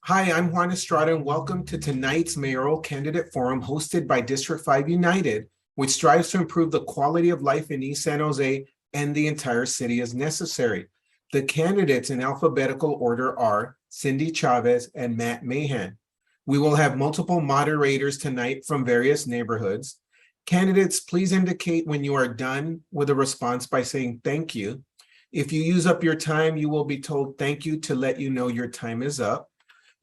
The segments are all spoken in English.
Hi, I'm Juan Estrada, and welcome to tonight's Mayoral Candidate Forum hosted by District 5 United, which strives to improve the quality of life in East San Jose and the entire city as necessary. The candidates in alphabetical order are Cindy Chavez and Matt Mahan. We will have multiple moderators tonight from various neighborhoods. Candidates, please indicate when you are done with a response by saying thank you. If you use up your time, you will be told thank you to let you know your time is up.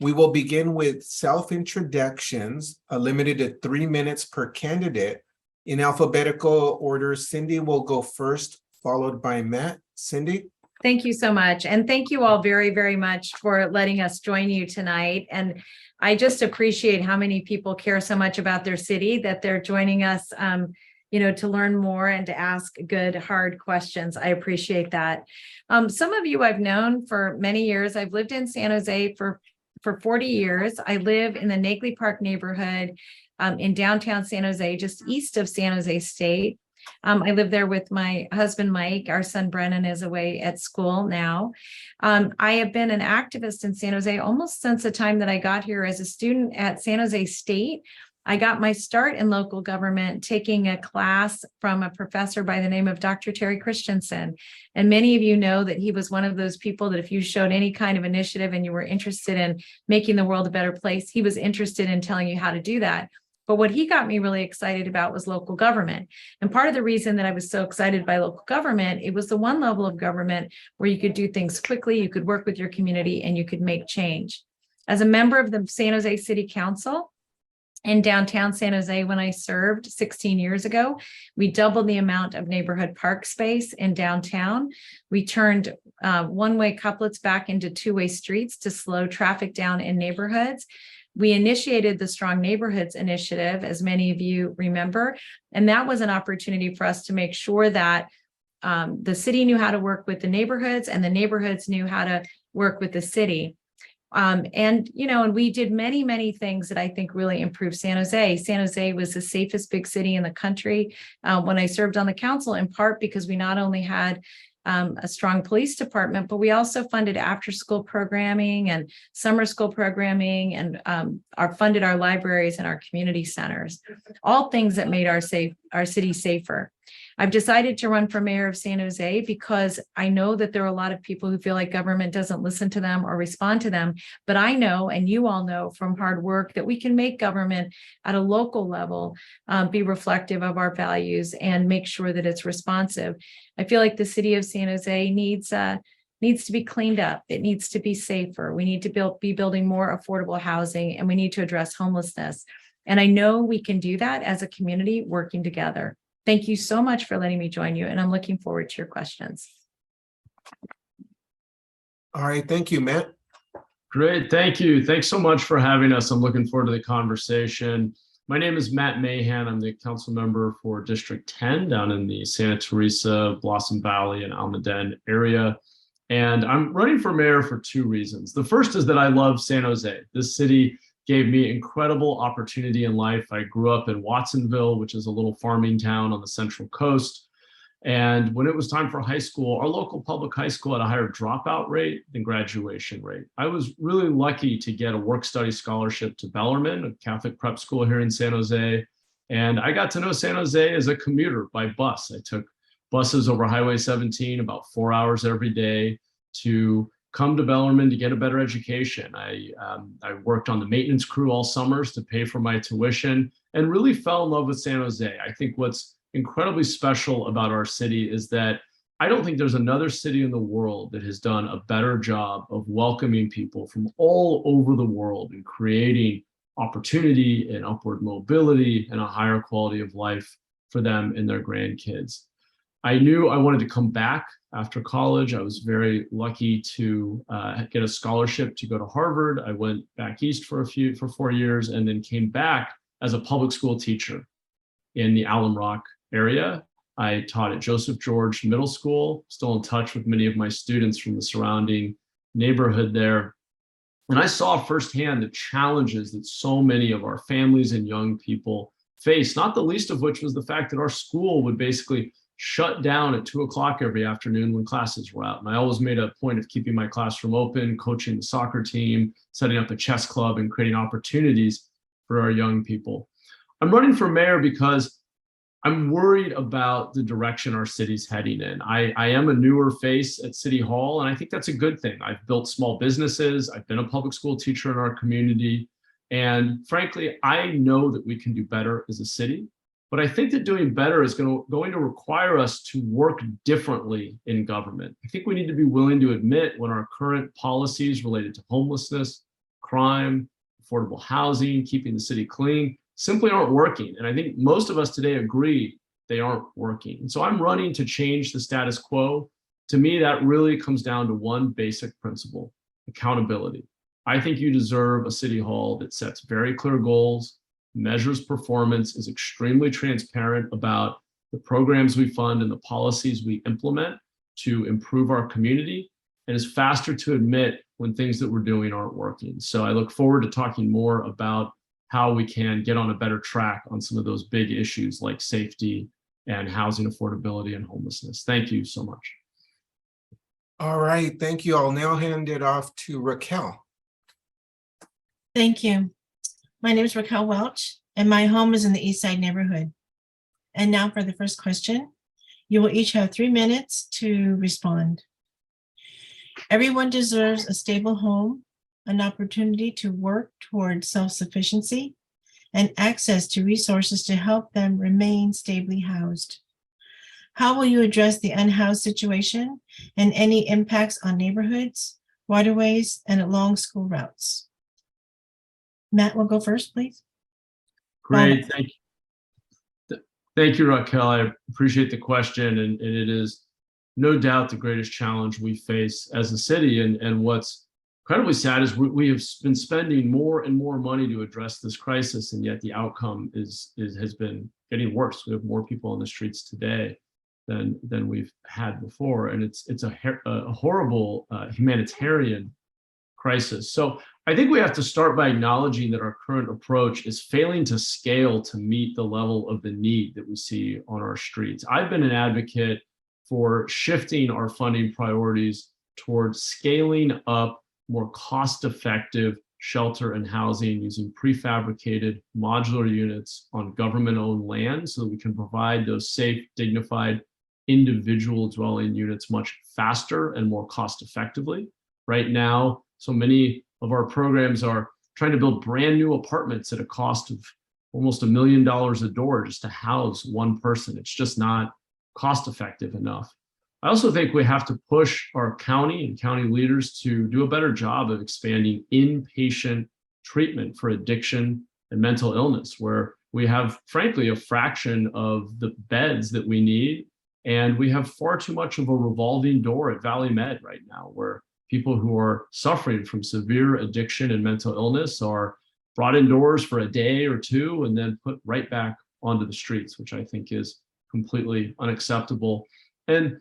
We will begin with self-introductions, limited to 3 minutes per candidate. In alphabetical order, Cindy will go first, followed by Matt. Cindy? Thank you so much. And thank you all very, very much for letting us join you tonight. And I just appreciate how many people care so much about their city that they're joining us, to learn more and to ask good, hard questions. I appreciate that. Some of you I've known for many years. I've lived in San Jose for 40 years. I live in the Nagley Park neighborhood in downtown San Jose, just east of San Jose State. I live there with my husband, Mike. Our son, Brennan, is away at school now. I have been an activist in San Jose almost since the time that I got here as a student at San Jose State. I got my start in local government taking a class from a professor by the name of Dr. Terry Christensen. And many of you know that he was one of those people that if you showed any kind of initiative and you were interested in making the world a better place, he was interested in telling you how to do that. But what he got me really excited about was local government. And part of the reason that I was so excited by local government, it was the one level of government where you could do things quickly, you could work with your community, and you could make change. As a member of the San Jose City Council, in downtown San Jose, when I served 16 years ago, we doubled the amount of neighborhood park space in downtown. We turned one-way couplets back into two-way streets to slow traffic down in neighborhoods. We initiated the Strong Neighborhoods Initiative, as many of you remember, and that was an opportunity for us to make sure that the city knew how to work with the neighborhoods and the neighborhoods knew how to work with the city. And we did many, many things that I think really improved San Jose. San Jose was the safest big city in the country when I served on the council, in part because we not only had a strong police department, but we also funded after-school programming and summer school programming and funded our libraries and our community centers, all things that made our city safer. I've decided to run for mayor of San Jose because I know that there are a lot of people who feel like government doesn't listen to them or respond to them. But I know, and you all know from hard work, that we can make government at a local level be reflective of our values and make sure that it's responsive. I feel like the city of San Jose needs to be cleaned up. It needs to be safer. We need to be building more affordable housing, and we need to address homelessness. And I know we can do that as a community working together. Thank you so much for letting me join you, and I'm looking forward to your questions. All right, thank you, Matt. Great, thank you. Thanks so much for having us. I'm looking forward to the conversation. My name is Matt Mahan. I'm the council member for District 10 down in the Santa Teresa, Blossom Valley, and Almaden area. And I'm running for mayor for two reasons. The first is that I love San Jose. This city gave me incredible opportunity in life. I grew up in Watsonville, which is a little farming town on the Central Coast. And when it was time for high school, our local public high school had a higher dropout rate than graduation rate. I was really lucky to get a work-study scholarship to Bellarmine, a Catholic prep school here in San Jose. And I got to know San Jose as a commuter by bus. I took buses over Highway 17 about 4 hours every day to come to Bellarmine to get a better education. I worked on the maintenance crew all summers to pay for my tuition and really fell in love with San Jose. I think what's incredibly special about our city is that I don't think there's another city in the world that has done a better job of welcoming people from all over the world and creating opportunity and upward mobility and a higher quality of life for them and their grandkids. I knew I wanted to come back after college. I was very lucky to get a scholarship to go to Harvard. I went back east for 4 years and then came back as a public school teacher in the Alum Rock area. I taught at Joseph George Middle School, still in touch with many of my students from the surrounding neighborhood there. And I saw firsthand the challenges that so many of our families and young people face, not the least of which was the fact that our school would basically shut down at 2 o'clock every afternoon when classes were out. And I always made a point of keeping my classroom open, coaching the soccer team, setting up a chess club, and creating opportunities for our young people. I'm running for mayor because I'm worried about the direction our city's heading in. I am a newer face at City Hall, and I think that's a good thing. I've built small businesses. I've been a public school teacher in our community. And frankly, I know that we can do better as a city. But I think that doing better is going to require us to work differently in government. I think we need to be willing to admit when our current policies related to homelessness, crime, affordable housing, keeping the city clean, simply aren't working. And I think most of us today agree they aren't working. And so I'm running to change the status quo. To me, that really comes down to one basic principle: accountability. I think you deserve a city hall that sets very clear goals, measures performance, is extremely transparent about the programs we fund and the policies we implement to improve our community, and is faster to admit when things that we're doing aren't working. So I look forward to talking more about how we can get on a better track on some of those big issues like safety and housing affordability and homelessness. Thank you so much. All right, thank you. I'll now hand it off to Raquel. Thank you. My name is Raquel Welch, and my home is in the East Side neighborhood. And now for the first question. You will each have 3 minutes to respond. Everyone deserves a stable home, an opportunity to work towards self-sufficiency, and access to resources to help them remain stably housed. How will you address the unhoused situation and any impacts on neighborhoods, waterways, and along school routes? Matt will go first, please. Great, thank you. Thank you, Raquel. I appreciate the question, and it is no doubt the greatest challenge we face as a city. And what's incredibly sad is we have been spending more and more money to address this crisis, and yet the outcome has been getting worse. We have more people on the streets today than we've had before, and it's a horrible humanitarian crisis. So I think we have to start by acknowledging that our current approach is failing to scale to meet the level of the need that we see on our streets. I've been an advocate for shifting our funding priorities towards scaling up more cost-effective shelter and housing using prefabricated modular units on government-owned land so that we can provide those safe, dignified, individual dwelling units much faster and more cost-effectively. Right now, so many of our programs are trying to build brand new apartments at a cost of almost $1 million a door just to house one person. It's just not cost effective enough. I also think we have to push our county and county leaders to do a better job of expanding inpatient treatment for addiction and mental illness, where we have, frankly, a fraction of the beds that we need. And we have far too much of a revolving door at Valley Med right now, where people who are suffering from severe addiction and mental illness are brought indoors for a day or two and then put right back onto the streets, which I think is completely unacceptable. And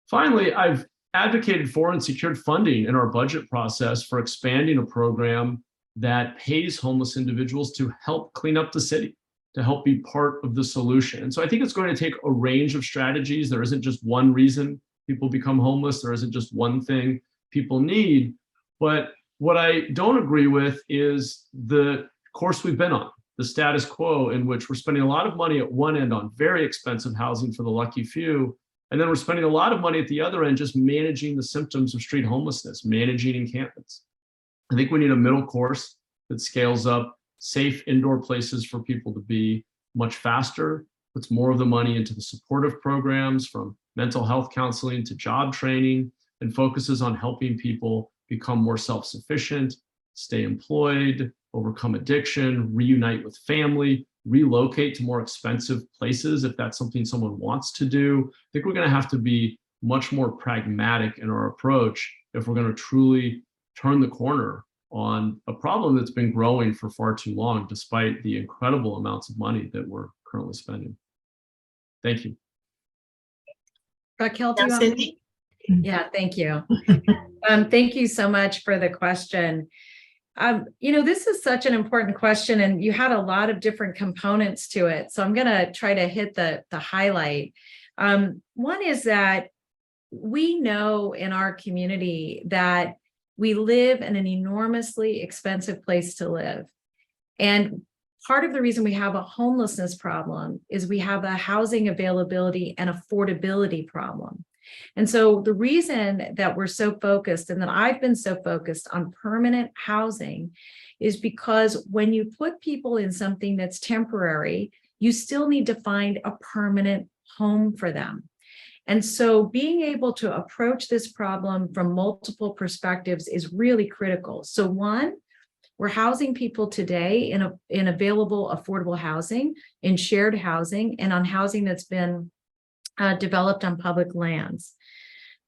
finally, I've advocated for and secured funding in our budget process for expanding a program that pays homeless individuals to help clean up the city, to help be part of the solution. And so I think it's going to take a range of strategies. There isn't just one reason people become homeless. There isn't just one thing people need. But what I don't agree with is the course we've been on, the status quo in which we're spending a lot of money at one end on very expensive housing for the lucky few, and then we're spending a lot of money at the other end just managing the symptoms of street homelessness, managing encampments. I think we need a middle course that scales up safe indoor places for people to be much faster, puts more of the money into the supportive programs from mental health counseling to job training, and focuses on helping people become more self-sufficient, stay employed, overcome addiction, reunite with family, relocate to more expensive places if that's something someone wants to do. I think we're going to have to be much more pragmatic in our approach if we're going to truly turn the corner on a problem that's been growing for far too long, despite the incredible amounts of money that we're currently spending. Thank you. Raquel, do you Now, want Cindy? Yeah, thank you. Thank you so much for the question. This is such an important question, and you had a lot of different components to it. So I'm going to try to hit the highlight. One is that we know in our community that we live in an enormously expensive place to live. And part of the reason we have a homelessness problem is we have a housing availability and affordability problem. And so the reason that we're so focused, and that I've been so focused on permanent housing, is because when you put people in something that's temporary, you still need to find a permanent home for them. And so being able to approach this problem from multiple perspectives is really critical. So one, we're housing people today in available affordable housing, in shared housing, and on housing that's been developed on public lands.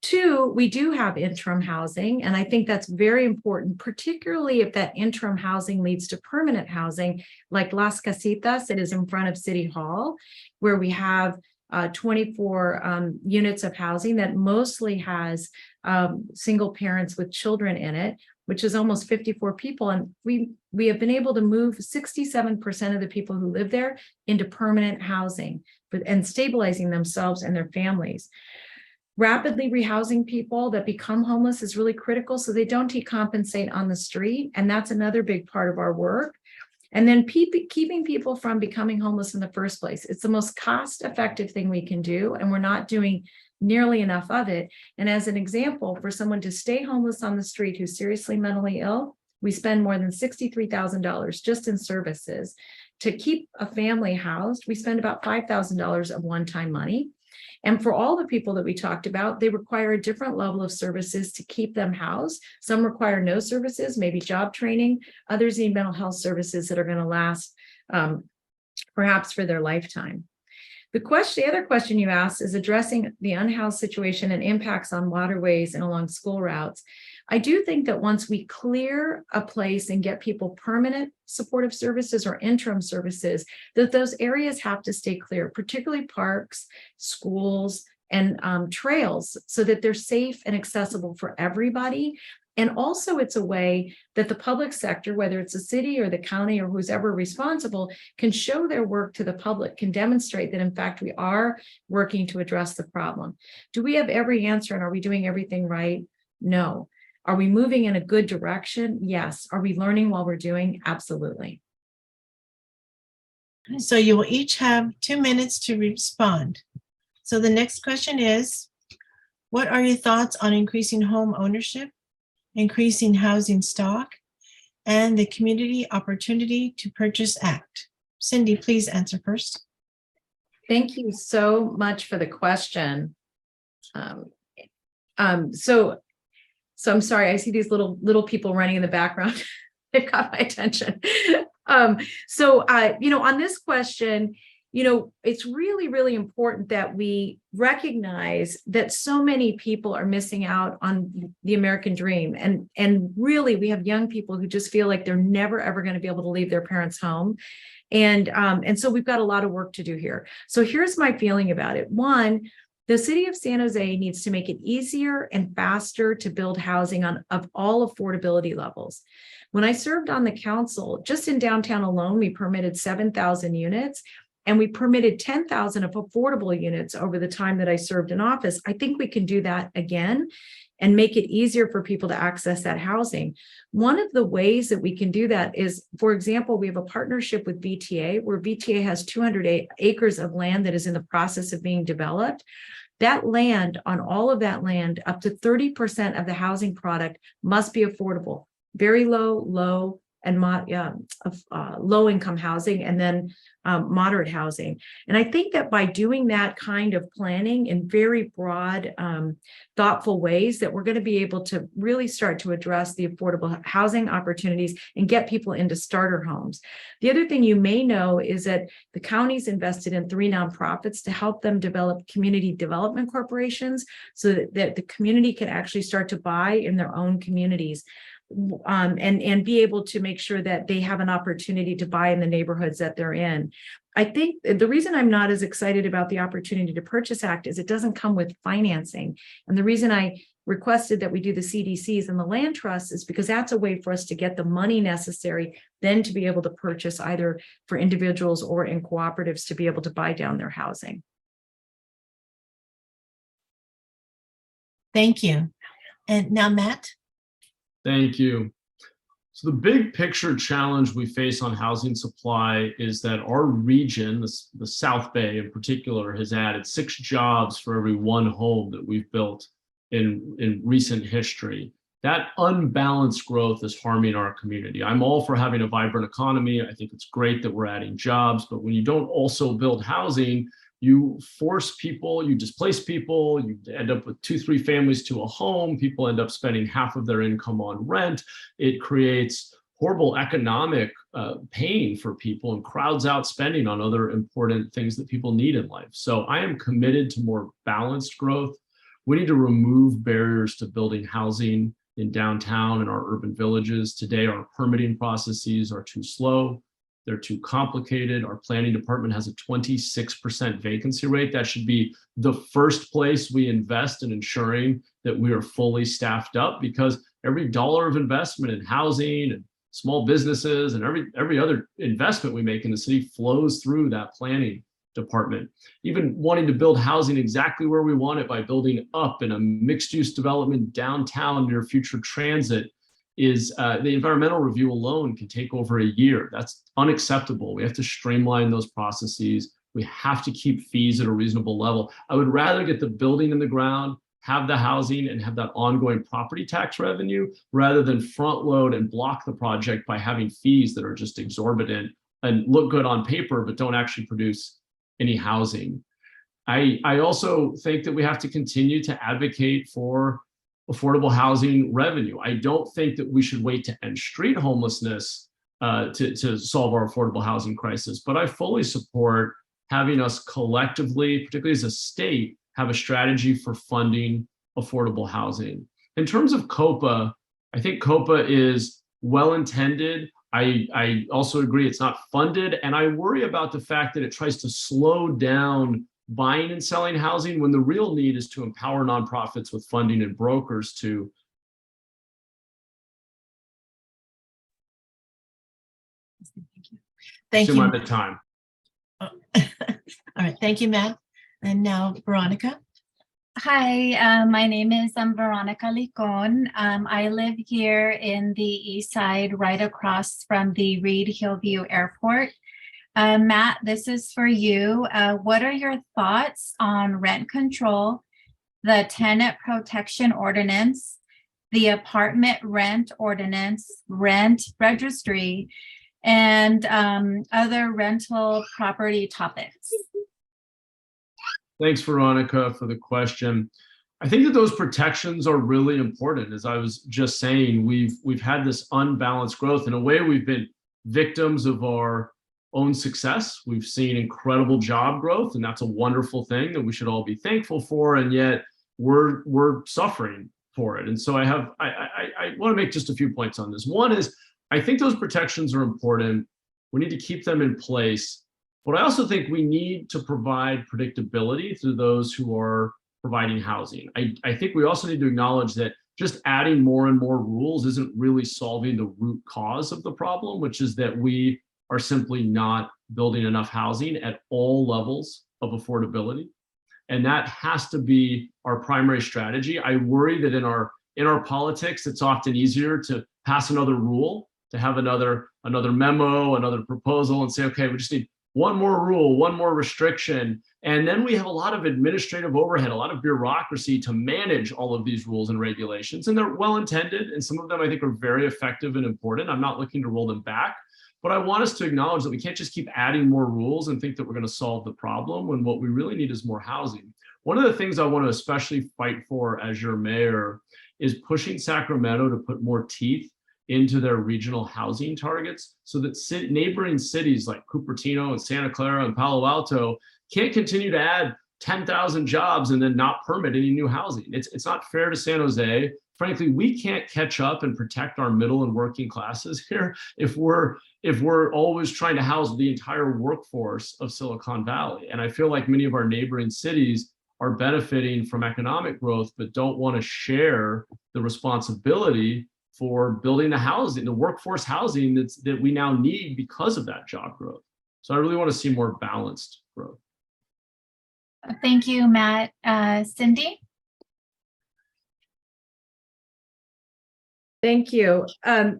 Two, we do have interim housing, and I think that's very important, particularly if that interim housing leads to permanent housing, like Las Casitas, that is in front of City Hall, where we have 24 units of housing that mostly has single parents with children in it, which is almost 54 people. And we have been able to move 67% of the people who live there into permanent housing and stabilizing themselves and their families. Rapidly rehousing people that become homeless is really critical so they don't decompensate on the street. And that's another big part of our work. And then keeping people from becoming homeless in the first place. It's the most cost-effective thing we can do, and we're not doing nearly enough of it. And as an example, for someone to stay homeless on the street who's seriously mentally ill, we spend more than $63,000 just in services. To keep a family housed, we spend about $5,000 of one-time money. And for all the people that we talked about, they require a different level of services to keep them housed. Some require no services, maybe job training. Others need mental health services that are going to last perhaps for their lifetime. The other question you asked is addressing the unhoused situation and impacts on waterways and along school routes. I do think that once we clear a place and get people permanent supportive services or interim services, that those areas have to stay clear, particularly parks, schools, and trails, so that they're safe and accessible for everybody. And also it's a way that the public sector, whether it's a city or the county or who's ever responsible, can show their work to the public, can demonstrate that in fact we are working to address the problem. Do we have every answer and are we doing everything right? No. Are we moving in a good direction? Yes. Are we learning while we're doing? Absolutely. So you will each have 2 minutes to respond. So the next question is, what are your thoughts on increasing home ownership, increasing housing stock, and the Community Opportunity to Purchase Act? Cindy, please answer first. Thank you so much for the question. So I'm sorry, I see these little people running in the background. They've got my attention. On this question, it's really, really important that we recognize that so many people are missing out on the American dream. And really, we have young people who just feel like they're never, ever going to be able to leave their parents' home. And so we've got a lot of work to do here. So here's my feeling about it. One, the city of San Jose needs to make it easier and faster to build housing of all affordability levels. When I served on the council, just in downtown alone, we permitted 7,000 units. And we permitted 10,000 of affordable units over the time that I served in office. I think we can do that again and make it easier for people to access that housing. One of the ways that we can do that is, for example, we have a partnership with VTA, where VTA has 200 acres of land that is in the process of being developed. That land, on all of that land, up to 30% of the housing product must be affordable. Very low, and low income housing, and then moderate housing. And I think that by doing that kind of planning in very broad, thoughtful ways, that we're going to be able to really start to address the affordable housing opportunities and get people into starter homes. The other thing you may know is that the county's invested in 3 nonprofits to help them develop community development corporations so that the community can actually start to buy in their own communities. And be able to make sure that they have an opportunity to buy in the neighborhoods that they're in. I think the reason I'm not as excited about the Opportunity to Purchase Act is it doesn't come with financing. And the reason I requested that we do the CDCs and the land trusts is because that's a way for us to get the money necessary then to be able to purchase, either for individuals or in cooperatives, to be able to buy down their housing. Thank you. And now, Matt? Thank you. So the big picture challenge we face on housing supply is that our region, the South Bay in particular, has added 6 jobs for every 1 home that we've built in recent history. That unbalanced growth is harming our community. I'm all for having a vibrant economy. I think it's great that we're adding jobs, but when you don't also build housing, you force people, you displace people, you end up with 2-3 families to a home. People end up spending half of their income on rent. It creates horrible economic pain for people and crowds out spending on other important things that people need in life. So I am committed to more balanced growth. We need to remove barriers to building housing in downtown and our urban villages. Today, our permitting processes are too slow. They're too complicated. Our planning department has a 26% vacancy rate. That should be the first place we invest in ensuring that we are fully staffed up, because every dollar of investment in housing and small businesses and every other investment we make in the city flows through that planning department. Even wanting to build housing exactly where we want it by building up in a mixed-use development downtown near future transit is the environmental review alone can take over a year. That's unacceptable. We have to streamline those processes. We have to keep fees at a reasonable level. I would rather get the building in the ground, have the housing, and have that ongoing property tax revenue rather than front load and block the project by having fees that are just exorbitant and look good on paper, but don't actually produce any housing. I also think that we have to continue to advocate for affordable housing revenue. I don't think that we should wait to end street homelessness to solve our affordable housing crisis, but I fully support having us collectively, particularly as a state, have a strategy for funding affordable housing. In terms of COPA, I think COPA is well-intended. I also agree it's not funded, and I worry about the fact that it tries to slow down buying and selling housing when the real need is to empower nonprofits with funding and brokers to Thank consume you. at the time. All right, thank you, Matt. And now, Veronica. Hi, my name is Veronica Licon. I live here in the east side, right across from the Reid-Hillview Airport. Matt, this is for you. What are your thoughts on rent control, the tenant protection ordinance, the apartment rent ordinance, rent registry, and other rental property topics? Thanks, Veronica, for the question. I think that those protections are really important. As I was just saying, we've had this unbalanced growth. In a way, we've been victims of our own success. We've seen incredible job growth, and that's a wonderful thing that we should all be thankful for. And yet, we're suffering for it. And so I want to make just a few points on this. One is, I think those protections are important. We need to keep them in place. But I also think we need to provide predictability to those who are providing housing. I think we also need to acknowledge that just adding more and more rules isn't really solving the root cause of the problem, which is that we are simply not building enough housing at all levels of affordability. And that has to be our primary strategy. I worry that in our politics, it's often easier to pass another rule, to have another memo, another proposal, and say, okay, we just need one more rule, one more restriction. And then we have a lot of administrative overhead, a lot of bureaucracy to manage all of these rules and regulations. And they're well-intended, and some of them I think are very effective and important. I'm not looking to roll them back, but I want us to acknowledge that we can't just keep adding more rules and think that we're going to solve the problem when what we really need is more housing. One of the things I want to especially fight for as your mayor is pushing Sacramento to put more teeth into their regional housing targets so that neighboring cities like Cupertino and Santa Clara and Palo Alto can't continue to add 10,000 jobs and then not permit any new housing. It's not fair to San Jose. Frankly, we can't catch up and protect our middle and working classes here if we're always trying to house the entire workforce of Silicon Valley. And I feel like many of our neighboring cities are benefiting from economic growth, but don't want to share the responsibility for building the housing, the workforce housing that we now need because of that job growth. So I really want to see more balanced growth. Thank you, Matt. Cindy? Thank you. I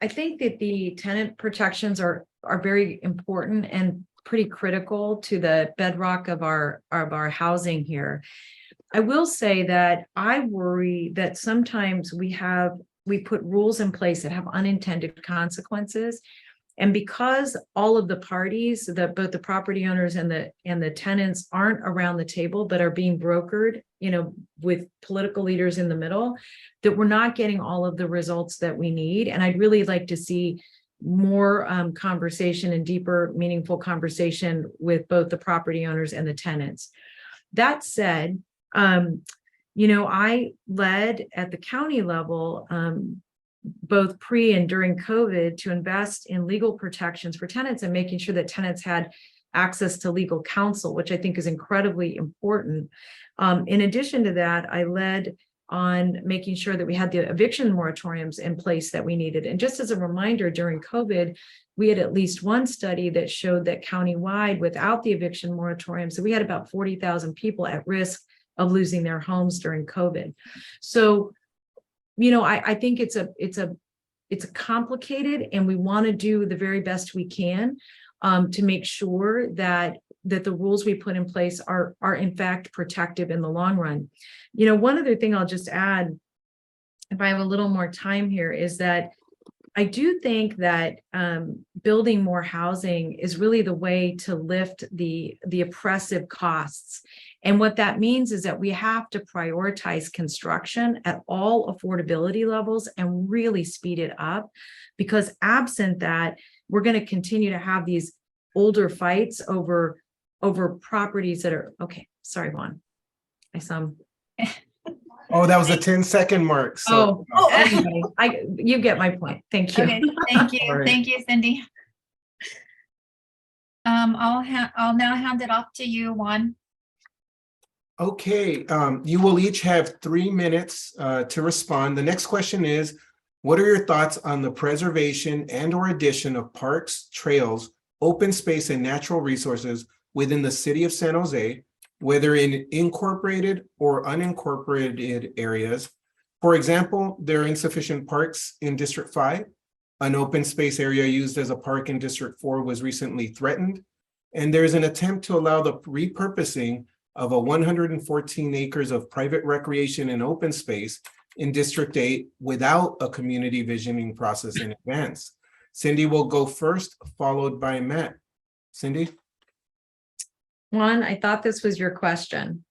think that the tenant protections are very important and pretty critical to the bedrock of our housing here. I will say that I worry that sometimes we put rules in place that have unintended consequences. And because all of the parties, both the property owners and the tenants aren't around the table, but are being brokered, with political leaders in the middle, that we're not getting all of the results that we need. And I'd really like to see more conversation and deeper, meaningful conversation with both the property owners and the tenants. That said, I led at the county level, both pre and during COVID, to invest in legal protections for tenants and making sure that tenants had access to legal counsel, which I think is incredibly important. In addition to that, I led on making sure that we had the eviction moratoriums in place that we needed. And just as a reminder, during COVID, we had at least one study that showed that countywide, without the eviction moratoriums, so we had about 40,000 people at risk of losing their homes during COVID. So, I think it's complicated, and we want to do the very best we can to make sure that the rules we put in place are in fact protective in the long run. One other thing I'll just add, if I have a little more time here, is that I do think that building more housing is really the way to lift the oppressive costs. And what that means is that we have to prioritize construction at all affordability levels and really speed it up, because absent that, we're going to continue to have these older fights over properties that are, okay, sorry, Juan. I saw him. Oh, that was a 10-second mark. So Anyway, you get my point. Thank you. Okay, thank you. All right. Thank you, Cindy. I'll now hand it off to you, Juan. Okay, you will each have 3 minutes to respond. The next question is, what are your thoughts on the preservation and/or addition of parks, trails, open space, and natural resources within the city of San Jose, whether in incorporated or unincorporated areas? For example, there are insufficient parks in District 5. An open space area used as a park in District 4 was recently threatened. And there's an attempt to allow the repurposing of 114 acres of private recreation and open space in District 8 without a community visioning process in advance. Cindy will go first, followed by Matt. Cindy? Juan, I thought this was your question.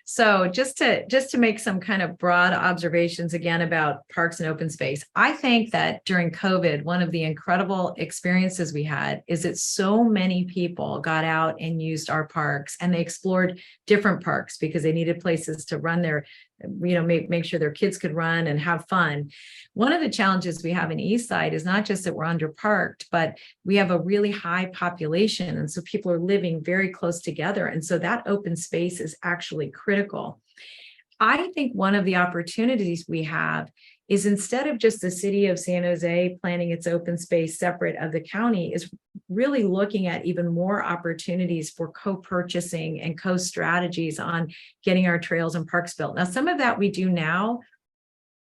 So just to make some kind of broad observations again about parks and open space, I think that during COVID, one of the incredible experiences we had is that so many people got out and used our parks, and they explored different parks because they needed places to run their, make sure their kids could run and have fun. One of the challenges we have in East Side is not just that we're underparked, but we have a really high population. And so people are living very close together. And so that open space is actually critical. I think one of the opportunities we have is, instead of just the city of San Jose planning its open space separate of the county, is really looking at even more opportunities for co-purchasing and co-strategies on getting our trails and parks built. Now, some of that we do now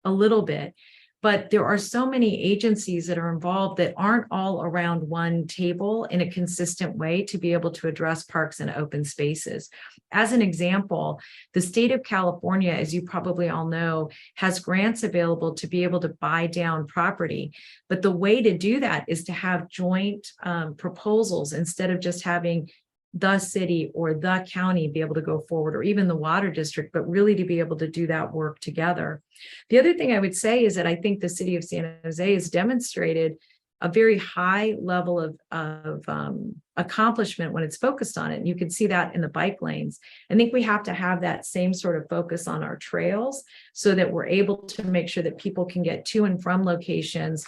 a little bit, but there are so many agencies that are involved that aren't all around one table in a consistent way to be able to address parks and open spaces. As an example, the state of California, as you probably all know, has grants available to be able to buy down property. But the way to do that is to have joint proposals, instead of just having the city or the county be able to go forward, or even the water district, but really to be able to do that work together. The other thing I would say is that I think the city of San Jose has demonstrated a very high level of accomplishment when it's focused on it. And you can see that in the bike lanes. I think we have to have that same sort of focus on our trails, so that we're able to make sure that people can get to and from locations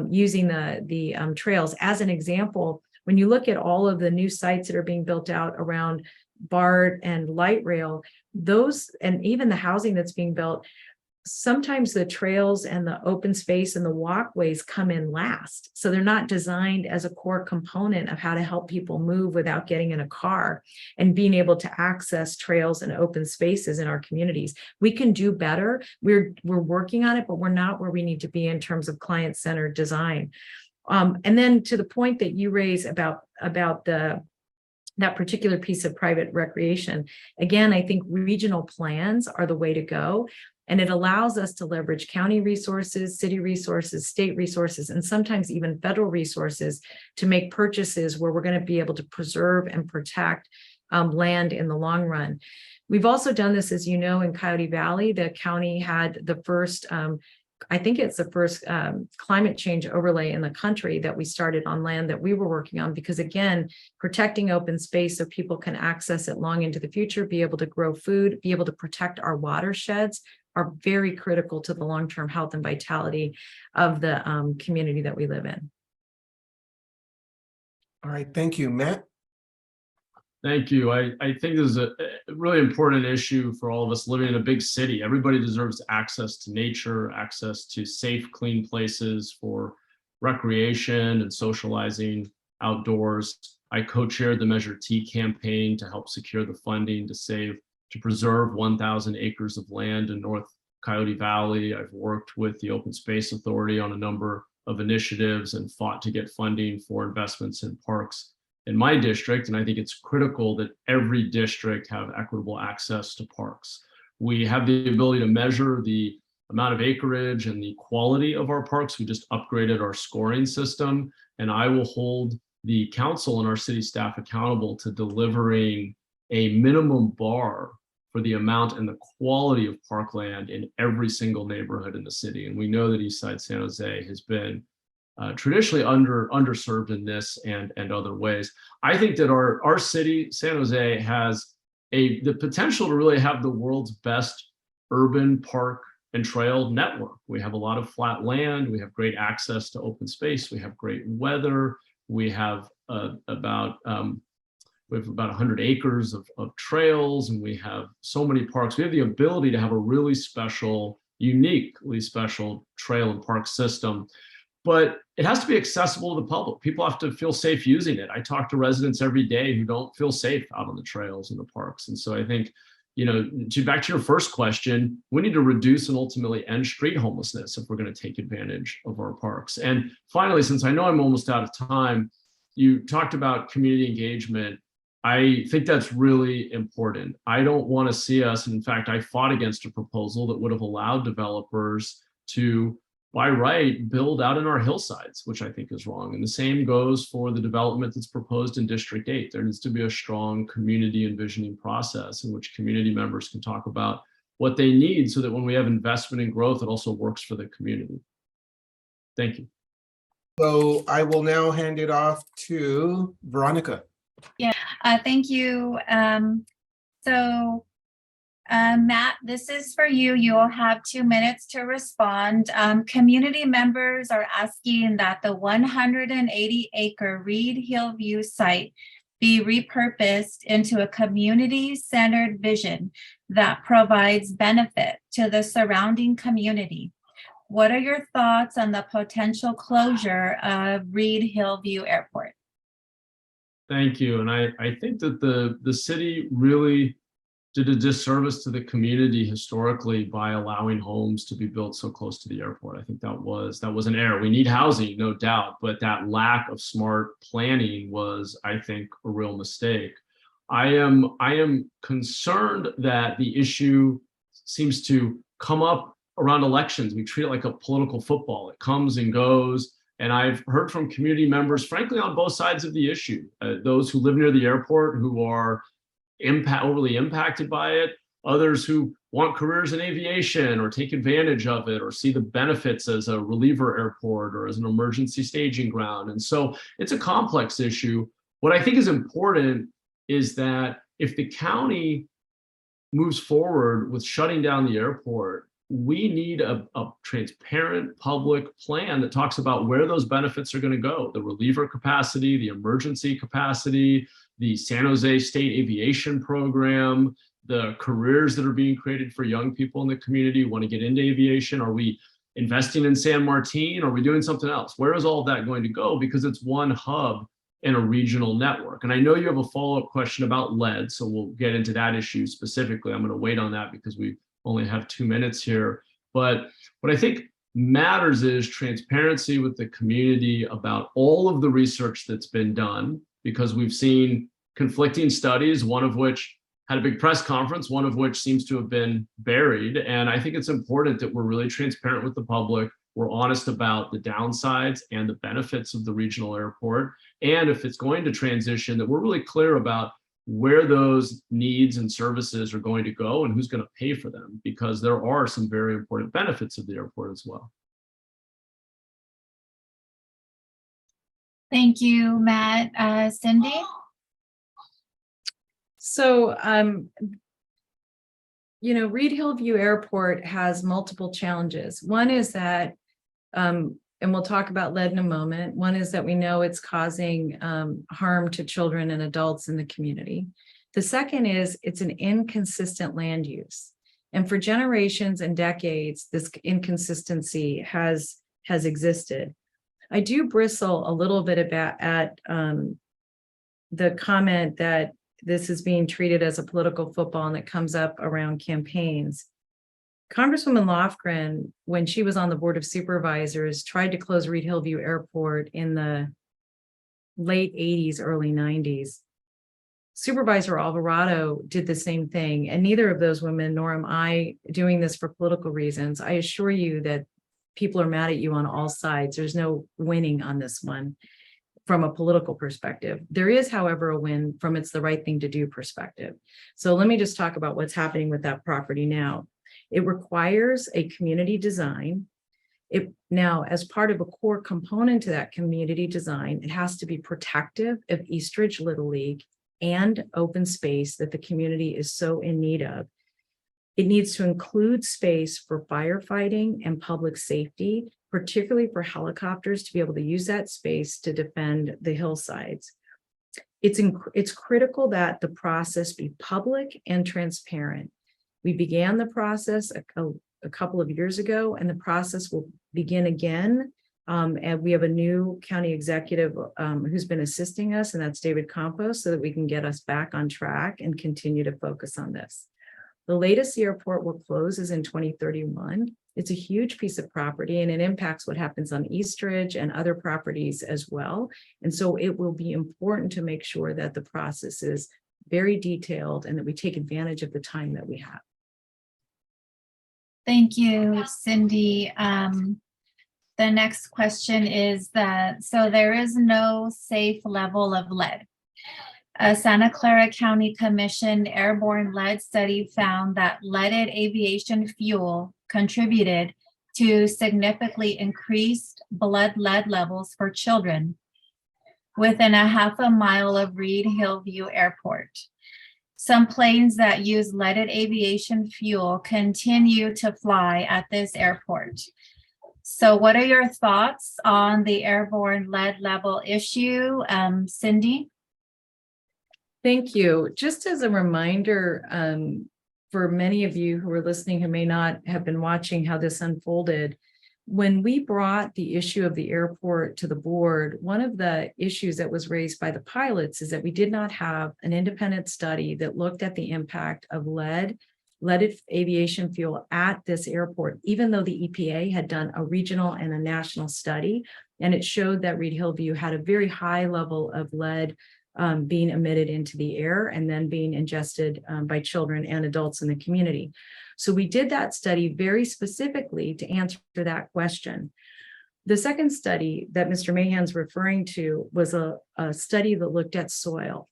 using the trails. As an example, when you look at all of the new sites that are being built out around BART and light rail, those, and even the housing that's being built, sometimes the trails and the open space and the walkways come in last. So they're not designed as a core component of how to help people move without getting in a car and being able to access trails and open spaces in our communities. We can do better. We're working on it, but we're not where we need to be in terms of client-centered design. And then to the point that you raise about that particular piece of private recreation, again, I think regional plans are the way to go. And it allows us to leverage county resources, city resources, state resources, and sometimes even federal resources to make purchases where we're going to be able to preserve and protect land in the long run. We've also done this, as you know, in Coyote Valley. The county had the first, I think it's the first climate change overlay in the country that we started on land that we were working on, because again, protecting open space so people can access it long into the future, be able to grow food, be able to protect our watersheds are very critical to the long-term health and vitality of the community that we live in. All right, thank you, Matt. Thank you. I think this is a really important issue for all of us living in a big city. Everybody deserves access to nature, access to safe, clean places for recreation and socializing outdoors. I co-chaired the Measure T campaign to help secure the funding to preserve 1,000 acres of land in North Coyote Valley. I've worked with the Open Space Authority on a number of initiatives and fought to get funding for investments in parks in my district. And I think it's critical that every district have equitable access to parks. We have the ability to measure the amount of acreage and the quality of our parks. We just upgraded our scoring system, and I will hold the council and our city staff accountable to delivering a minimum bar for the amount and the quality of parkland in every single neighborhood in the city. And we know that Eastside San Jose has been traditionally underserved in this and other ways. I think that our city, San Jose, has the potential to really have the world's best urban park and trail network. We have a lot of flat land. We have great access to open space. We have great weather. We have about 100 acres of trails, and we have so many parks. We have the ability to have a really special, uniquely special trail and park system, but it has to be accessible to the public. People have to feel safe using it. I talk to residents every day who don't feel safe out on the trails and the parks. And so I think, back to your first question, we need to reduce and ultimately end street homelessness if we're going to take advantage of our parks. And finally, since I know I'm almost out of time, you talked about community engagement. I think that's really important. I don't want to see us, and in fact, I fought against a proposal that would have allowed developers to, by right, build out in our hillsides, which I think is wrong. And the same goes for the development that's proposed in District 8. There needs to be a strong community envisioning process in which community members can talk about what they need so that when we have investment and growth, it also works for the community. Thank you. So I will now hand it off to Veronica. Thank you. Matt, this is for you. You will have 2 minutes to respond. Community members are asking that the 180-acre Reid-Hillview site be repurposed into a community-centered vision that provides benefit to the surrounding community. What are your thoughts on the potential closure of Reid-Hillview Airport? Thank you. And I think that the city really did a disservice to the community historically by allowing homes to be built so close to the airport. I think that was an error. We need housing, no doubt, but that lack of smart planning was, I think, a real mistake. I am concerned that the issue seems to come up around elections. We treat it like a political football. It comes and goes. And I've heard from community members, frankly, on both sides of the issue, those who live near the airport who are overly impacted by it, others who want careers in aviation or take advantage of it or see the benefits as a reliever airport or as an emergency staging ground. And so it's a complex issue. What I think is important is that if the county moves forward with shutting down the airport, we need a transparent public plan that talks about where those benefits are going to go, the reliever capacity, the emergency capacity, the San Jose State Aviation Program, the careers that are being created for young people in the community who want to get into aviation? Are we investing in San Martin? Are we doing something else? Where is all of that going to go? Because it's one hub in a regional network. And I know you have a follow-up question about lead, so we'll get into that issue specifically. I'm going to wait on that because we only have 2 minutes here. But what I think matters is transparency with the community about all of the research that's been done, because we've seen conflicting studies, one of which had a big press conference, one of which seems to have been buried. And I think it's important that we're really transparent with the public. We're honest about the downsides and the benefits of the regional airport. And if it's going to transition, that we're really clear about where those needs and services are going to go and who's going to pay for them, because there are some very important benefits of the airport as well. Thank you, Matt. Cindy? So, Reid-Hillview Airport has multiple challenges. One is that, and we'll talk about lead in a moment. One is that we know it's causing harm to children and adults in the community. The second is it's an inconsistent land use. And for generations and decades, this inconsistency has existed. I do bristle a little bit at the comment that this is being treated as a political football and it comes up around campaigns. Congresswoman Lofgren, when she was on the Board of Supervisors, tried to close Reid-Hillview Airport in the late 80s, early 90s. Supervisor Alvarado did the same thing, and neither of those women, nor am I doing this for political reasons. I assure you that people are mad at you on all sides. There's no winning on this one from a political perspective. There is, however, a win from it's the right thing to do perspective. So let me just talk about what's happening with that property now. It requires a community design. Now, as part of a core component to that community design, it has to be protective of Eastridge Little League and open space that the community is so in need of. It needs to include space for firefighting and public safety, particularly for helicopters to be able to use that space to defend the hillsides. It's critical that the process be public and transparent. We began the process a couple of years ago, and the process will begin again. And we have a new county executive who's been assisting us, and that's David Campos, so that we can get us back on track and continue to focus on this. The latest the airport will close is in 2031. It's a huge piece of property, and it impacts what happens on Eastridge and other properties as well. And so it will be important to make sure that the process is very detailed and that we take advantage of the time that we have. Thank you, Cindy. The next question is that, so there is no safe level of lead. A Santa Clara County Commission airborne lead study found that leaded aviation fuel contributed to significantly increased blood lead levels for children within a half a mile of Reid-Hillview Airport. Some planes that use leaded aviation fuel continue to fly at this airport. So what are your thoughts on the airborne lead level issue? Cindy? Thank you. Just as a reminder, for many of you who are listening who may not have been watching how this unfolded, when we brought the issue of the airport to the board, one of the issues that was raised by the pilots is that we did not have an independent study that looked at the impact of leaded aviation fuel at this airport, even though the EPA had done a regional and a national study, and it showed that Reid-Hillview had a very high level of lead being emitted into the air and then being ingested by children and adults in the community. So we did that study very specifically to answer that question. The second study that Mr. Mahan's referring to was a study that looked at soil.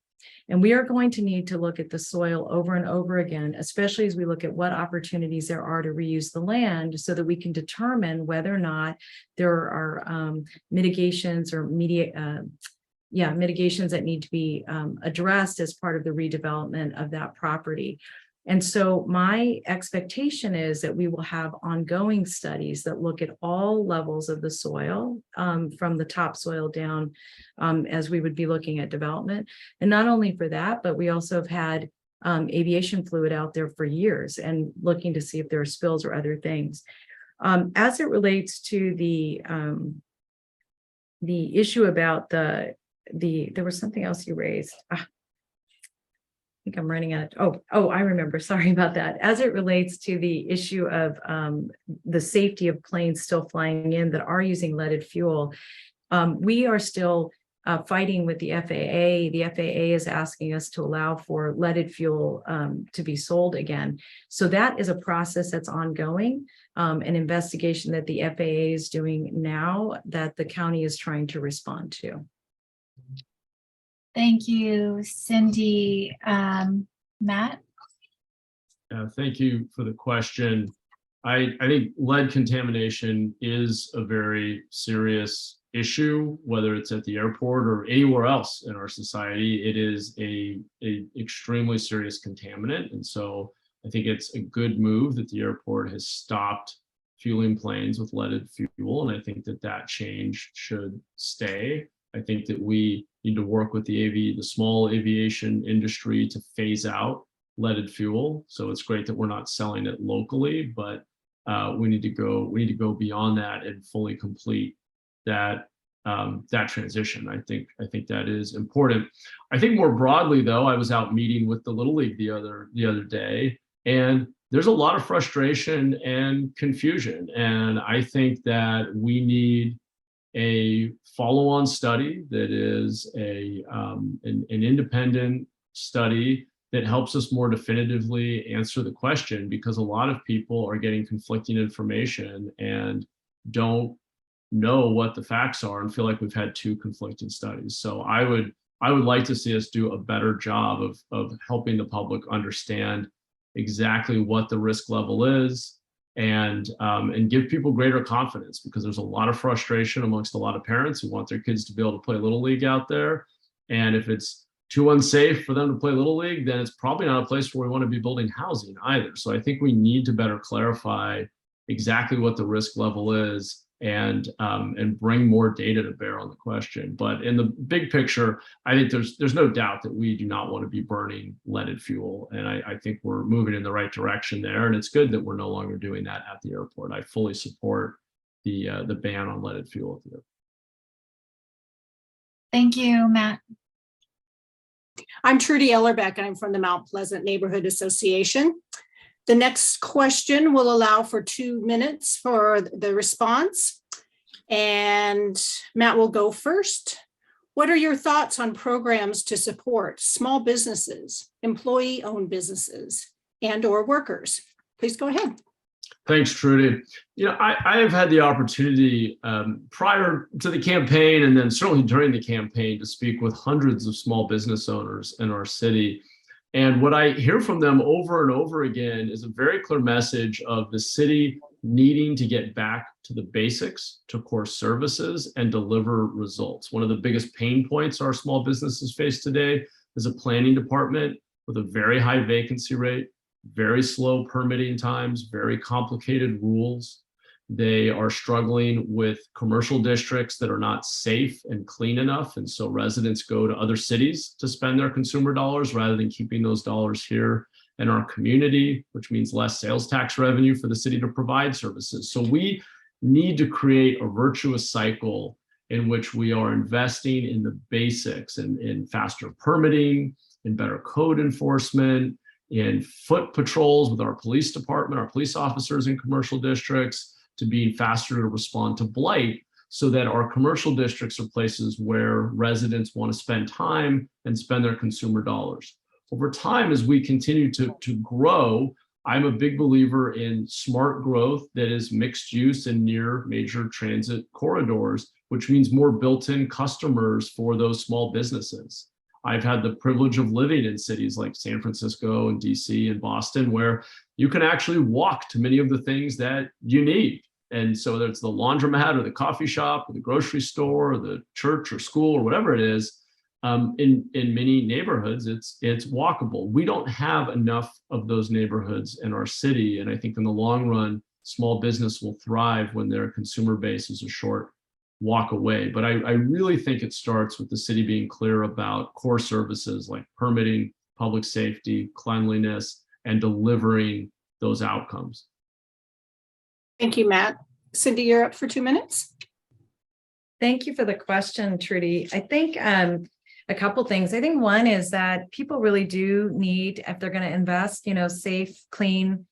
And we are going to need to look at the soil over and over again, especially as we look at what opportunities there are to reuse the land so that we can determine whether or not there are mitigations or mitigations that need to be addressed as part of the redevelopment of that property. And so my expectation is that we will have ongoing studies that look at all levels of the soil from the topsoil down as we would be looking at development. And not only for that, but we also have had aviation fluid out there for years and looking to see if there are spills or other things. As it relates to the issue about there was something else you raised. I think I'm running out. I remember. Sorry about that. As it relates to the issue of the safety of planes still flying in that are using leaded fuel, we are still fighting with the FAA. The FAA is asking us to allow for leaded fuel to be sold again. So that is a process that's ongoing, an investigation that the FAA is doing now that the county is trying to respond to. Thank you, Cindy. Matt? Thank you for the question. I think lead contamination is a very serious issue, whether it's at the airport or anywhere else in our society. It is a extremely serious contaminant. And so I think it's a good move that the airport has stopped fueling planes with leaded fuel. And I think that change should stay. I think that we need to work with the small aviation industry to phase out leaded fuel. So it's great that we're not selling it locally, but we need to go beyond that and fully complete that transition. I think that is important. I think more broadly, though, I was out meeting with the Little League the other day, and there's a lot of frustration and confusion. And I think that we need a follow-on study that is an independent study that helps us more definitively answer the question, because a lot of people are getting conflicting information and don't know what the facts are and feel like we've had two conflicting studies. So I would like to see us do a better job of helping the public understand exactly what the risk level is, and give people greater confidence, because there's a lot of frustration amongst a lot of parents who want their kids to be able to play Little League out there. And if it's too unsafe for them to play Little League, then it's probably not a place where we want to be building housing either. So I think we need to better clarify exactly what the risk level is, and bring more data to bear on the question. But in the big picture, I think there's no doubt that we do not want to be burning leaded fuel. And I think we're moving in the right direction there. And it's good that we're no longer doing that at the airport. I fully support the ban on leaded fuel at the airport. Thank you, Matt. I'm Trudy Ellerbeck, and I'm from the Mount Pleasant Neighborhood Association. The next question will allow for 2 minutes for the response. And Matt will go first. What are your thoughts on programs to support small businesses, employee-owned businesses, and/or workers? Please go ahead. Thanks, Trudy. I have had the opportunity prior to the campaign, and then certainly during the campaign, to speak with hundreds of small business owners in our city. And what I hear from them over and over again is a very clear message of the city needing to get back to the basics, to core services, and deliver results. One of the biggest pain points our small businesses face today is a planning department with a very high vacancy rate, very slow permitting times, very complicated rules. They are struggling with commercial districts that are not safe and clean enough. And so residents go to other cities to spend their consumer dollars rather than keeping those dollars here in our community, which means less sales tax revenue for the city to provide services. So we need to create a virtuous cycle in which we are investing in the basics, and in faster permitting, in better code enforcement, in foot patrols with our police department, our police officers in commercial districts, to be faster to respond to blight, so that our commercial districts are places where residents want to spend time and spend their consumer dollars. Over time, as we continue to grow, I'm a big believer in smart growth that is mixed use and near major transit corridors, which means more built-in customers for those small businesses. I've had the privilege of living in cities like San Francisco and DC and Boston, where you can actually walk to many of the things that you need. And so whether it's the laundromat or the coffee shop or the grocery store or the church or school or whatever it is, in many neighborhoods, it's walkable. We don't have enough of those neighborhoods in our city. And I think in the long run, small business will thrive when their consumer base is a short walk away. But I really think it starts with the city being clear about core services like permitting, public safety, cleanliness, and delivering those outcomes. Thank you, Matt. Cindy, you're up for 2 minutes. Thank you for the question, Trudy. I think a couple things. I think one is that people really do need, if they're going to invest, safe, clean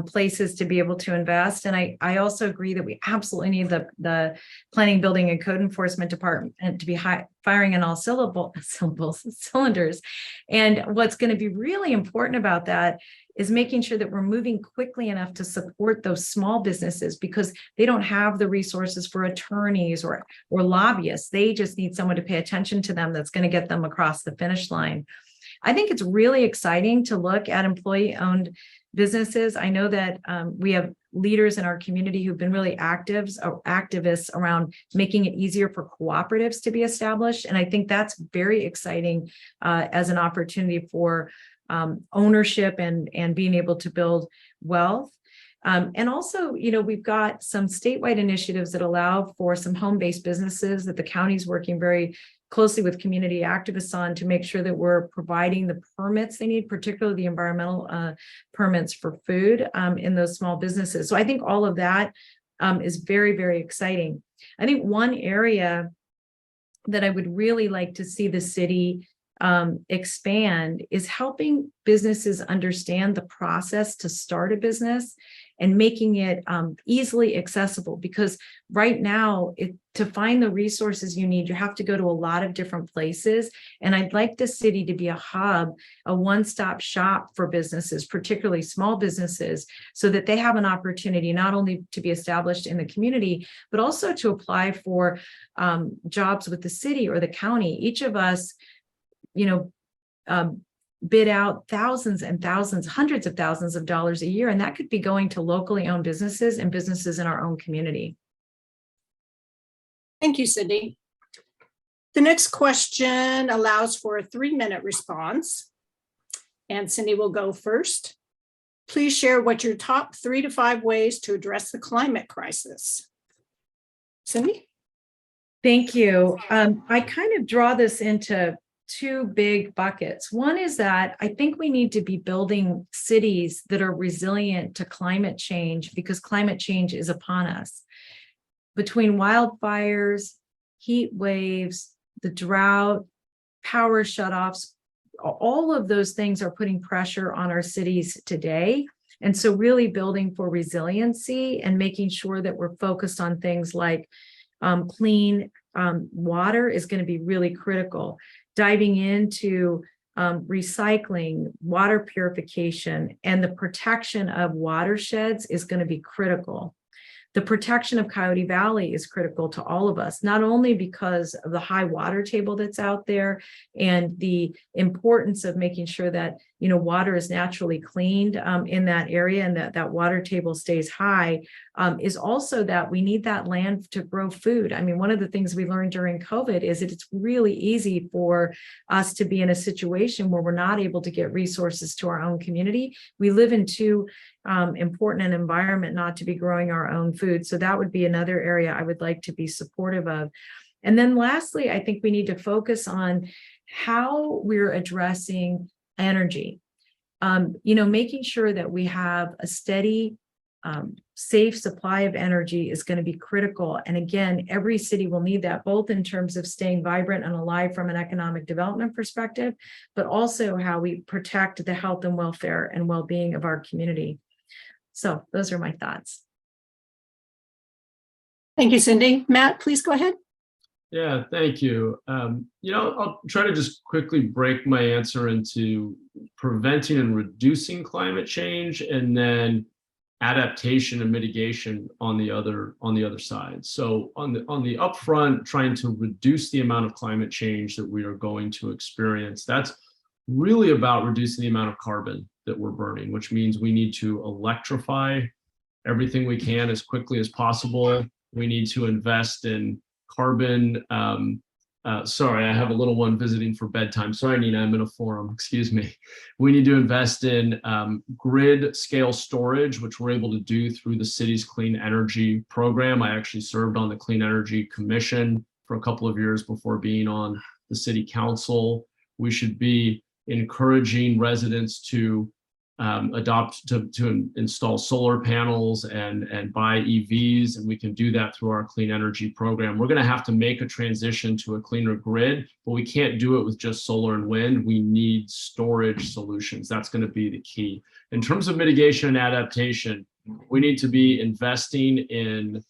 places to be able to invest. And I also agree that we absolutely need the planning, building, and code enforcement department to be firing on all cylinders. And what's going to be really important about that is making sure that we're moving quickly enough to support those small businesses, because they don't have the resources for attorneys or lobbyists. They just need someone to pay attention to them that's going to get them across the finish line. I think it's really exciting to look at employee-owned businesses. I know that we have leaders in our community who've been really activists around making it easier for cooperatives to be established. And I think that's very exciting as an opportunity for ownership and being able to build wealth. And also, we've got some statewide initiatives that allow for some home-based businesses that the county's working very closely with community activists on to make sure that we're providing the permits they need, particularly the environmental permits for food in those small businesses. So I think all of that is very, very exciting. I think one area that I would really like to see the city expand is helping businesses understand the process to start a business and making it easily accessible, because right now to find the resources you need, you have to go to a lot of different places. And I'd like the city to be a hub, a one-stop shop for businesses, particularly small businesses, so that they have an opportunity not only to be established in the community, but also to apply for jobs with the city or the county. Each of us bid out thousands and thousands, hundreds of thousands of dollars a year, and that could be going to locally owned businesses and businesses in our own community. Thank you, Cindy. The next question allows for a 3-minute response, and Cindy will go first. Please share what your top 3 to 5 ways to address the climate crisis. Cindy? Thank you. I kind of draw this into 2 big buckets. One is that I think we need to be building cities that are resilient to climate change, because climate change is upon us. Between wildfires, heat waves, the drought, power shutoffs, all of those things are putting pressure on our cities today. And so really building for resiliency and making sure that we're focused on things like clean water is going to be really critical. Diving into recycling, water purification, and the protection of watersheds is going to be critical. The protection of Coyote Valley is critical to all of us, not only because of the high water table that's out there and the importance of making sure that water is naturally cleaned in that area and that water table stays high, is also that we need that land to grow food. I mean, one of the things we learned during COVID is that it's really easy for us to be in a situation where we're not able to get resources to our own community. We live in too important an environment not to be growing our own food. So that would be another area I would like to be supportive of. And then lastly, I think we need to focus on how we're addressing energy. Making sure that we have a steady, safe supply of energy is going to be critical. And again, every city will need that, both in terms of staying vibrant and alive from an economic development perspective, but also how we protect the health and welfare and well-being of our community. So those are my thoughts. Thank you, Cindy. Matt, please go ahead. Yeah, thank you. I'll try to just quickly break my answer into preventing and reducing climate change, and then adaptation and mitigation on the other side. So on the upfront, trying to reduce the amount of climate change that we are going to experience. That's really about reducing the amount of carbon that we're burning, which means we need to electrify everything we can as quickly as possible. We need to invest in carbon. Sorry, I have a little one visiting for bedtime. Sorry, Nina, I'm in a forum, excuse me. We need to invest in grid scale storage, which we're able to do through the city's clean energy program. I actually served on the Clean Energy Commission for a couple of years before being on the city council. We should be encouraging residents to install solar panels and buy EVs, and we can do that through our clean energy program. We're going to have to make a transition to a cleaner grid, but we can't do it with just solar and wind. We need storage solutions. That's going to be the key. In terms of mitigation and adaptation, we need to be investing in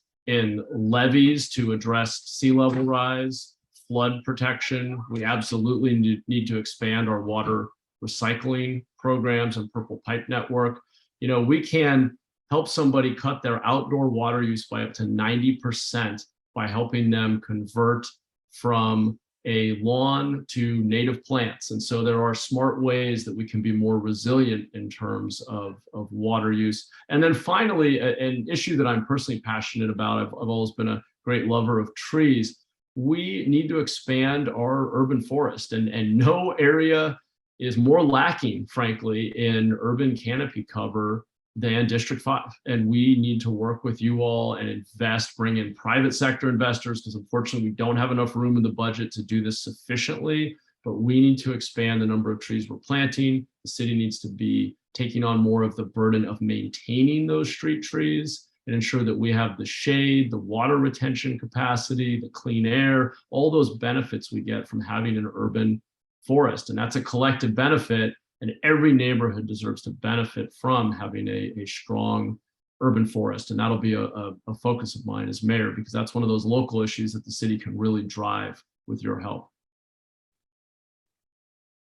levees to address sea level rise, flood protection. We absolutely need to expand our water recycling programs and purple pipe network. You know, we can help somebody cut their outdoor water use by up to 90% by helping them convert from a lawn to native plants. And so there are smart ways that we can be more resilient in terms of water use. And then finally, an issue that I'm personally passionate about, I've always been a great lover of trees. We need to expand our urban forest, and no area is more lacking, frankly, in urban canopy cover than District 5. And we need to work with you all and invest, bring in private sector investors, because unfortunately we don't have enough room in the budget to do this sufficiently, but we need to expand the number of trees we're planting. The city needs to be taking on more of the burden of maintaining those street trees and ensure that we have the shade, the water retention capacity, the clean air, all those benefits we get from having an urban forest. And that's a collective benefit, and every neighborhood deserves to benefit from having a strong urban forest. And that'll be a focus of mine as mayor, because that's one of those local issues that the city can really drive with your help.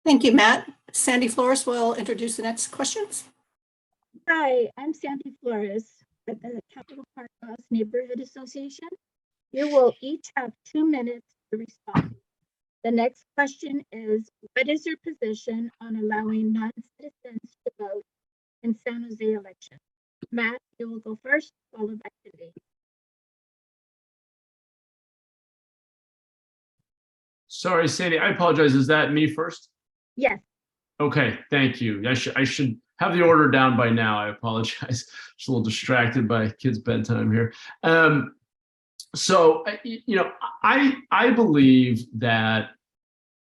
Thank you, Matt. Sandy Flores will introduce the next questions. Hi, I'm Sandy Flores with the Capital Park Neighborhood Association. You will each have 2 minutes to respond. The next question is, what is your position on allowing non-citizens to vote in San Jose elections? Matt, you will go first, followed by Cindy. Sorry, Sandy, I apologize. Is that me first? Yes. Okay, thank you. I should have the order down by now. I apologize. Just a little distracted by kids' bedtime here. So, you know, I believe that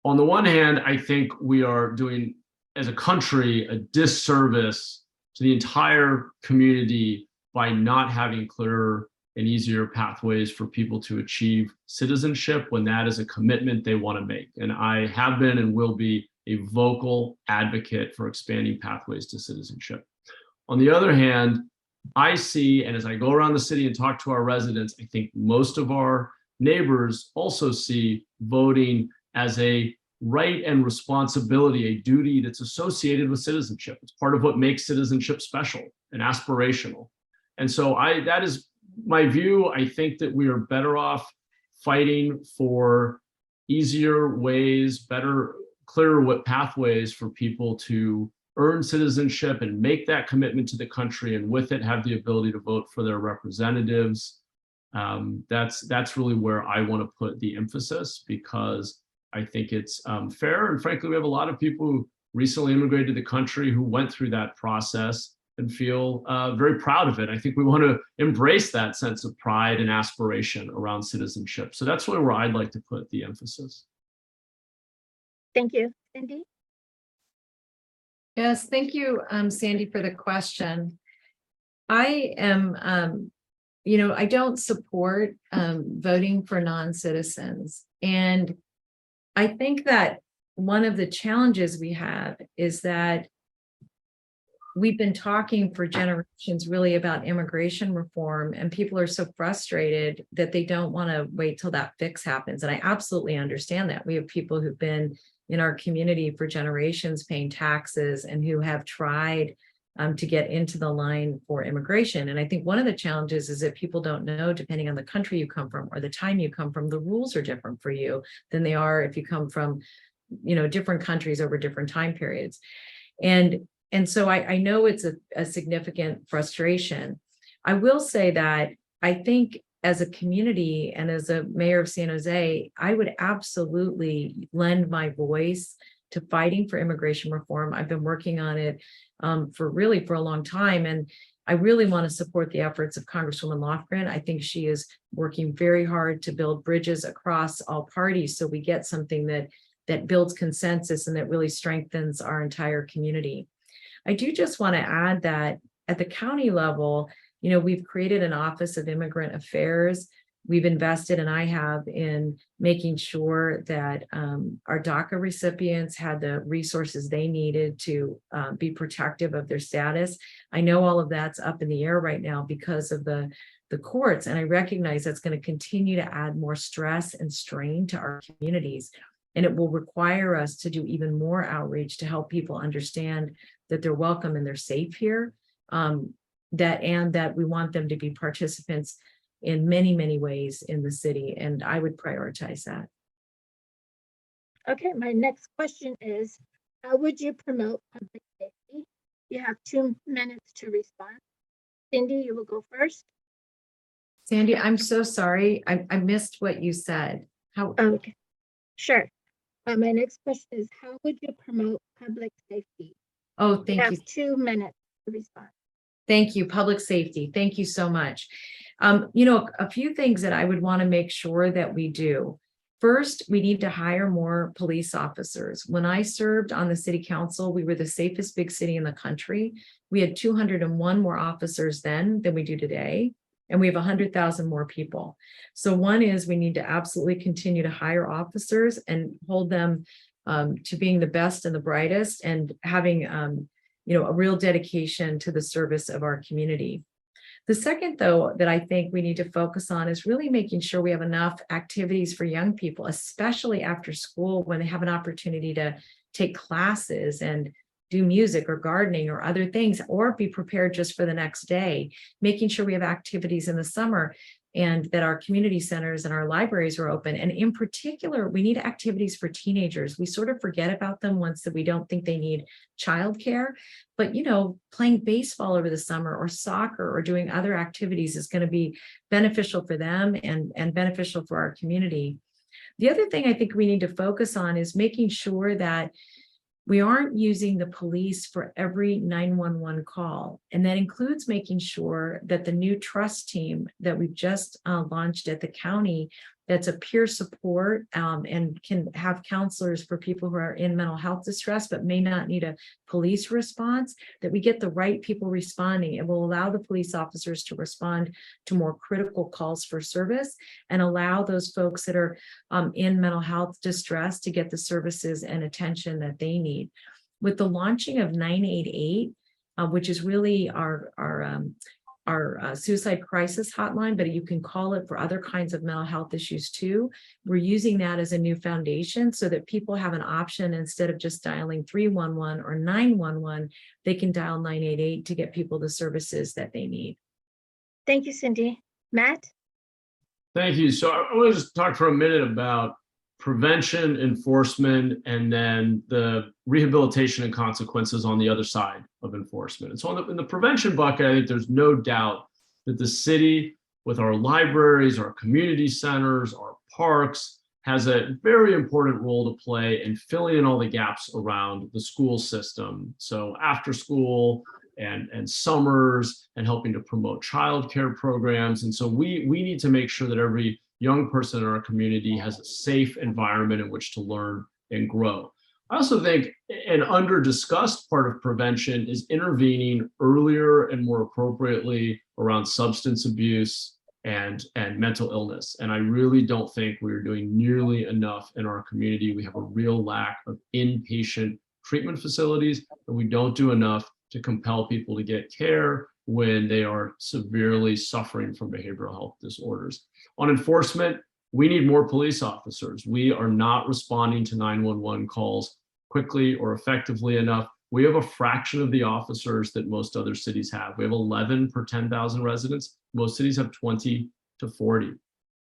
on the one hand, I think we are doing, as a country, a disservice to the entire community by not having clearer and easier pathways for people to achieve citizenship when that is a commitment they want to make. And I have been and will be a vocal advocate for expanding pathways to citizenship. On the other hand, I see, and as I go around the city and talk to our residents, I think most of our neighbors also see voting as a right and responsibility, a duty that's associated with citizenship. It's part of what makes citizenship special and aspirational. And so that is my view. I think that we are better off fighting for easier ways, clearer pathways for people to earn citizenship and make that commitment to the country, and with it have the ability to vote for their representatives. That's really where I want to put the emphasis, because I think it's fair. And frankly, we have a lot of people who recently immigrated to the country who went through that process and feel very proud of it. I think we want to embrace that sense of pride and aspiration around citizenship. So that's really where I'd like to put the emphasis. Thank you. Cindy? Yes, thank you, Sandy, for the question. I am, you know, I don't support voting for non-citizens. And I think that one of the challenges we have is that we've been talking for generations really about immigration reform, and people are so frustrated that they don't want to wait till that fix happens. And I absolutely understand that. We have people who've been in our community for generations paying taxes and who have tried to get into the line for immigration. And I think one of the challenges is that people don't know, depending on the country you come from or the time you come from, the rules are different for you than they are if you come from, you know, different countries over different time periods. And so I know it's a significant frustration. I will say that I think as a community and as a mayor of San Jose, I would absolutely lend my voice to fighting for immigration reform. I've been working on it for a long time. And I really want to support the efforts of Congresswoman Lofgren. I think she is working very hard to build bridges across all parties so we get something that that builds consensus and that really strengthens our entire community. I do just want to add that at the county level, we've created an Office of Immigrant Affairs. We've invested, and I have, in making sure that our DACA recipients had the resources they needed to be protective of their status. I know all of that's up in the air right now because of the courts, and I recognize that's going to continue to add more stress and strain to our communities. And it will require us to do even more outreach to help people understand that they're welcome and they're safe here, that we want them to be participants in many, many ways in the city. And I would prioritize that. Okay, my next question is, how would you promote public safety? You have 2 minutes to respond. Cindy, you will go first. Sandy, I'm so sorry. I missed what you said. How? Okay, sure. My next question is, how would you promote public safety? Oh, You thank you. have 2 minutes to respond. Thank you. Public safety. Thank you so much. A few things that I would want to make sure that we do. First, we need to hire more police officers. When I served on the city council, we were the safest big city in the country. We had 201 more officers then than we do today, and we have 100,000 more people. So one is we need to absolutely continue to hire officers and hold them to being the best and the brightest, and having a real dedication to the service of our community. The second, though, that I think we need to focus on is really making sure we have enough activities for young people, especially after school, when they have an opportunity to take classes and do music or gardening or other things, or be prepared just for the next day, making sure we have activities in the summer, and that our community centers and our libraries are open. And in particular, we need activities for teenagers. We sort of forget about them once that we don't think they need childcare, but playing baseball over the summer or soccer or doing other activities is going to be beneficial for them and beneficial for our community. The other thing I think we need to focus on is making sure that we aren't using the police for every 911 call. And that includes making sure that the new trust team that we've just launched at the county, that's a peer support and can have counselors for people who are in mental health distress but may not need a police response, that we get the right people responding. It will allow the police officers to respond to more critical calls for service, and allow those folks that are in mental health distress to get the services and attention that they need. With the launching of 988, which is really our suicide crisis hotline, but you can call it for other kinds of mental health issues too. We're using that as a new foundation so that people have an option. Instead of just dialing 311 or 911, they can dial 988 to get people the services that they need. Thank you, Cindy. Matt? Thank you. So I want to just talk for a minute about prevention, enforcement, and then the rehabilitation and consequences on the other side of enforcement. And so in the prevention bucket, I think there's no doubt that the city, with our libraries, our community centers, our parks, has a very important role to play in filling in all the gaps around the school system. So after school and summers, and helping to promote childcare programs. And so we need to make sure that every young person in our community has a safe environment in which to learn and grow. I also think an under-discussed part of prevention is intervening earlier and more appropriately around substance abuse and mental illness. And I really don't think we're doing nearly enough in our community. We have a real lack of inpatient treatment facilities, and we don't do enough to compel people to get care when they are severely suffering from behavioral health disorders. On enforcement, we need more police officers. We are not responding to 911 calls quickly or effectively enough. We have a fraction of the officers that most other cities have. We have 11 per 10,000 residents. Most cities have 20 to 40.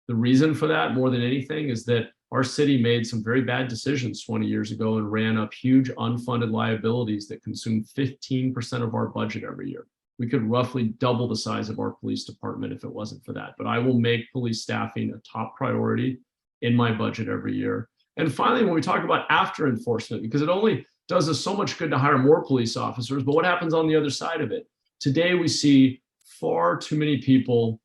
The reason for that, more than anything, is that our city made some very bad decisions 20 years ago and ran up huge unfunded liabilities that consume 15% of our budget every year. We could roughly double the size of our police department if it wasn't for that. But I will make police staffing a top priority in my budget every year. And finally, when we talk about after enforcement, because it only does us so much good to hire more police officers, but what happens on the other side of it? Today, we see far too many people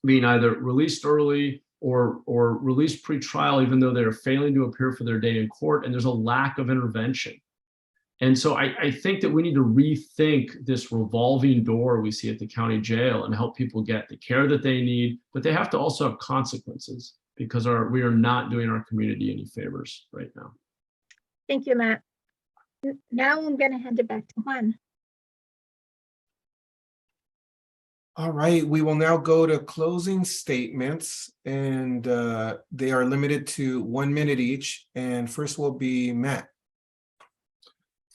being either released early or released pre-trial, even though they're failing to appear for their day in court, and there's a lack of intervention. And so I think that we need to rethink this revolving door we see at the county jail and help people get the care that they need, but they have to also have consequences because we are not doing our community any favors right now. Thank you, Matt. Now I'm going to hand it back to Juan. All right, we will now go to closing statements, and they are limited to 1 minute each. And first will be Matt.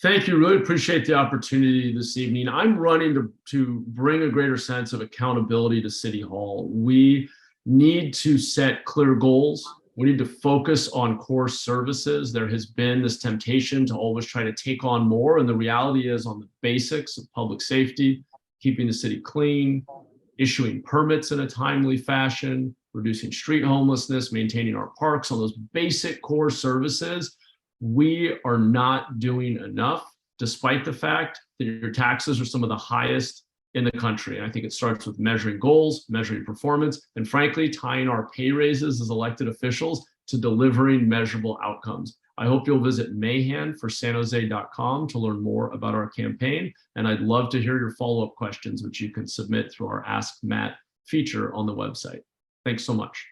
Thank you. Really appreciate the opportunity this evening. I'm running to bring a greater sense of accountability to City Hall. We need to set clear goals. We need to focus on core services. There has been this temptation to always try to take on more, and the reality is on the basics of public safety, keeping the city clean, issuing permits in a timely fashion, reducing street homelessness, maintaining our parks, on those basic core services. We are not doing enough, despite the fact that your taxes are some of the highest in the country. And I think it starts with measuring goals, measuring performance, and frankly, tying our pay raises as elected officials to delivering measurable outcomes. I hope you'll visit Mahan for sanjose.com to learn more about our campaign. And I'd love to hear your follow-up questions, which you can submit through our Ask Matt feature on the website. Thanks so much.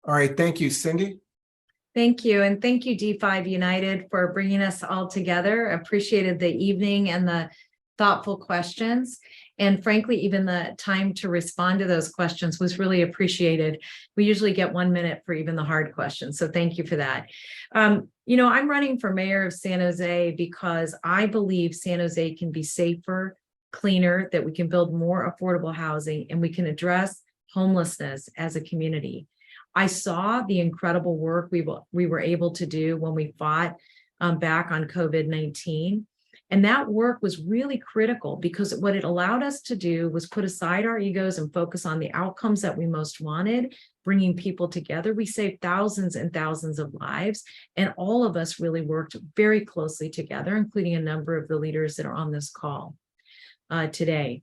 All right, thank you, Cindy. Thank you. And thank you, D5 United, for bringing us all together. Appreciated the evening and the thoughtful questions. And frankly, even the time to respond to those questions was really appreciated. We usually get 1 minute for even the hard questions. So thank you for that. You know, I'm running for mayor of San Jose because I believe San Jose can be safer, cleaner, that we can build more affordable housing, and we can address homelessness as a community. I saw the incredible work we were able to do when we fought back on COVID-19. And that work was really critical because what it allowed us to do was put aside our egos and focus on the outcomes that we most wanted, bringing people together. We saved thousands and thousands of lives, and all of us really worked very closely together, including a number of the leaders that are on this call today.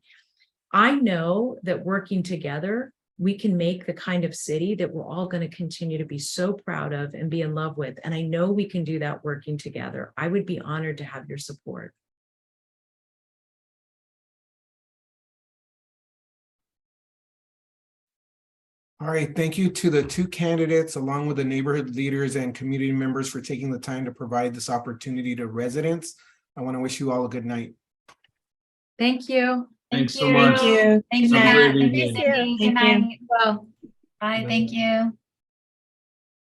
I know that working together, we can make the kind of city that we're all going to continue to be so proud of and be in love with. And I know we can do that working together. I would be honored to have your support. All right, thank you to the two candidates, along with the neighborhood leaders and community members, for taking the time to provide this opportunity to residents. I want to wish you all a good night. Thank you. Thanks so you. much. Thank you. Thank you, Have a Matt. great Thank you, evening. Cindy. Good Thank you. night. Well, bye. Thank you.